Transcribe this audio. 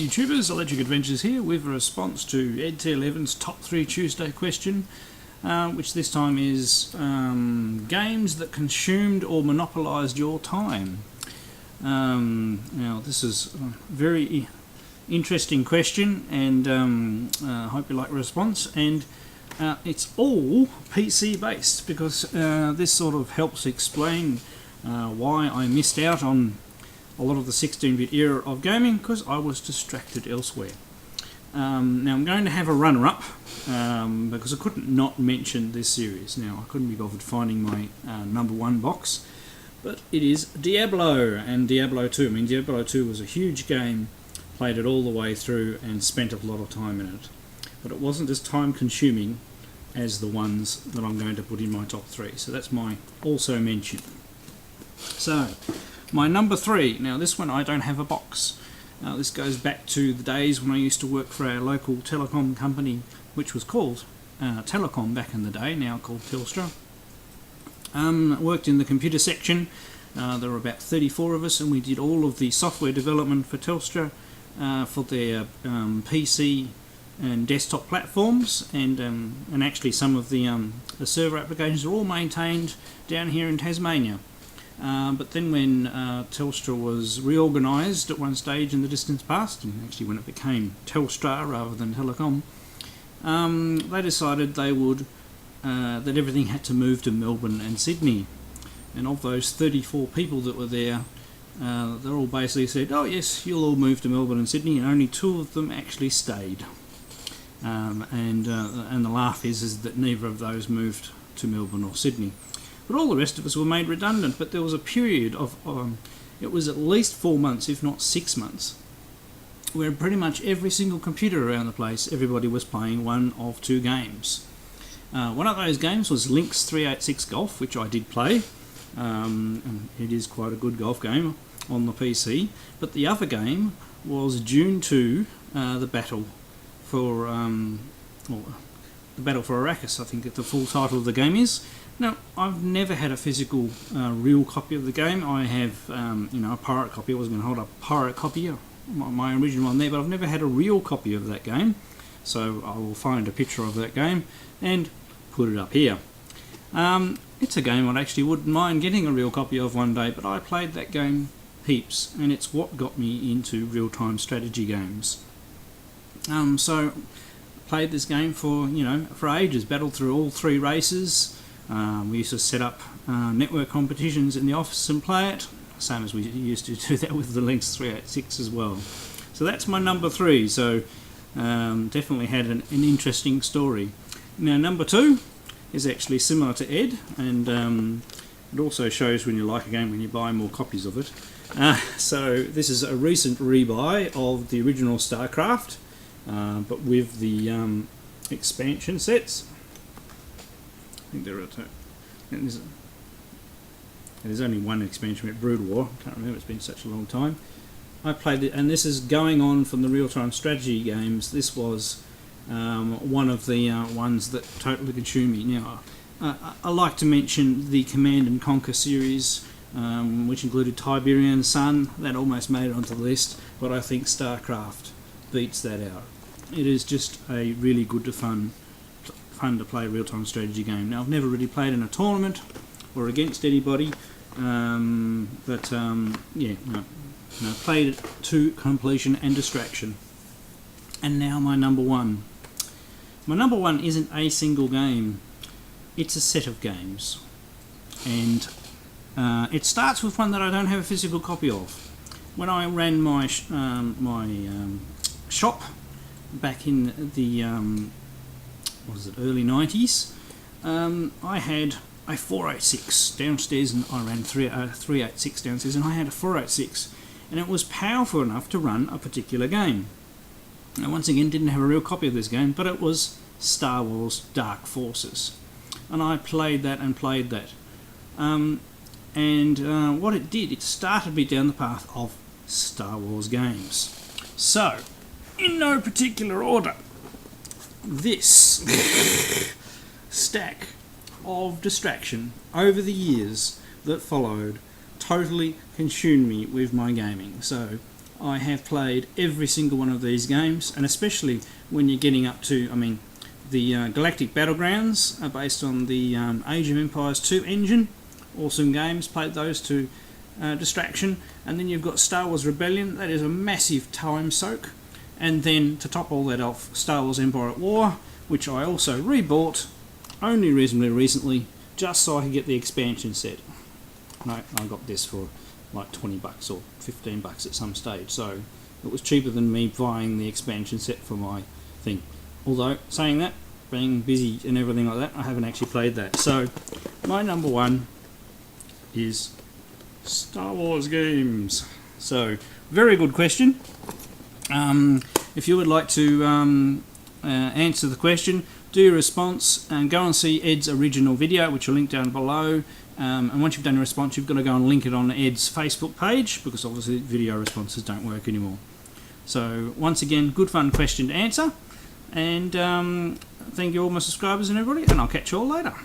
YouTubers, Electric Adventures here with a response to edt11's Top 3 Tuesday question, which this time is games that consumed or monopolised your time. Now this is a very interesting question, and I hope you like the response, and it's all PC based because this sort of helps explain why I missed out on a lot of the 16-bit era of gaming because I was distracted elsewhere. Now I'm going to have a runner-up because I couldn't not mention this series. Now I couldn't be bothered finding my number one box, but it is Diablo and Diablo 2. I mean, Diablo 2 was a huge game, played it all the way through and spent a lot of time in it, but it wasn't as time-consuming as the ones that I'm going to put in my top 3. So that's my also mention. So my number 3, now this one I don't have a box. This goes back to the days when I used to work for a local telecom company which was called Telecom back in the day, now called Telstra. Worked in the computer section. There were about 34 of us, and we did all of the software development for Telstra for their PC and desktop platforms, and actually some of the server applications are all maintained down here in Tasmania. But then when Telstra was reorganised at one stage in the distance past, and actually when it became Telstra rather than Telecom, they decided they would that everything had to move to Melbourne and Sydney. And of those 34 people that were there, they all basically said, "Oh yes, you'll all move to Melbourne and Sydney," and only 2 of them actually stayed. And the laugh is that neither of those moved to Melbourne or Sydney. But all the rest of us were made redundant. But there was a period of, it was at least 4 months, if not 6 months, where pretty much every single computer around the place, everybody was playing one of 2 games. One of those games was Lynx 386 Golf, which I did play. And it is quite a good golf game on the PC. But the other game was Dune 2, the Battle for the Battle for Arrakis, I think the full title of the game is. Now, I've never had a physical, real copy of the game. I have, a pirate copy. I was going to hold up a pirate copy of my original one there, but I've never had a real copy of that game. So I will find a picture of that game and put it up here. It's a game I actually wouldn't mind getting a real copy of one day, but I played that game heaps, and it's what got me into real-time strategy games. So played this game for ages, battled through all 3 races. We used to set up network competitions in the office and play it, same as we used to do that with the Lynx 386 as well. So that's my number 3, so definitely had an interesting story. Now number 2 is actually similar to Ed, and it also shows when you like a game when you buy more copies of it. So this is a recent rebuy of the original StarCraft, but with the expansion sets. I think there are 2. There's only one expansion with Brood War. I can't remember, it's been such a long time. I played it, and this is going on from the real-time strategy games. This was one of the ones that totally consumed me. Now, I like to mention the Command and Conquer series, which included Tiberian Sun. That almost made it onto the list, but I think StarCraft beats that out. It is just a really good to fun to play a real-time strategy game. Now, I've never really played in a tournament or against anybody, played it to completion and distraction. And now my number 1. My number 1 isn't a single game, it's a set of games. And it starts with one that I don't have a physical copy of. When I ran my shop back in the early 90s, I had a 486 downstairs, and I ran 386 downstairs, and I had a 486, and it was powerful enough to run a particular game. Now, once again, didn't have a real copy of this game, but it was Star Wars Dark Forces, and I played that and played that. What it did, it started me down the path of Star Wars games. So, in no particular order, this stack of distraction over the years that followed totally consumed me with my gaming. So I have played every single one of these games, and especially when you're getting up to, I mean, the Galactic Battlegrounds are based on the Age of Empires 2 engine. Awesome games, played those to distraction. And then you've got Star Wars Rebellion, that is a massive time soak. And then to top all that off, Star Wars Empire at War, which I also rebought only reasonably recently, just so I could get the expansion set. No, I got this for like $20 or $15 at some stage, so it was cheaper than me buying the expansion set for my thing. Although, saying that, being busy and everything like that, I haven't actually played that. So, my number one is Star Wars games. So, very good question. If you would like to answer the question, do your response and go and see Ed's original video, which I'll link down below. And once you've done your response, you've got to go and link it on Ed's Facebook page, because obviously video responses don't work anymore. So once again, good fun question to answer. And thank you all my subscribers and everybody, and I'll catch you all later.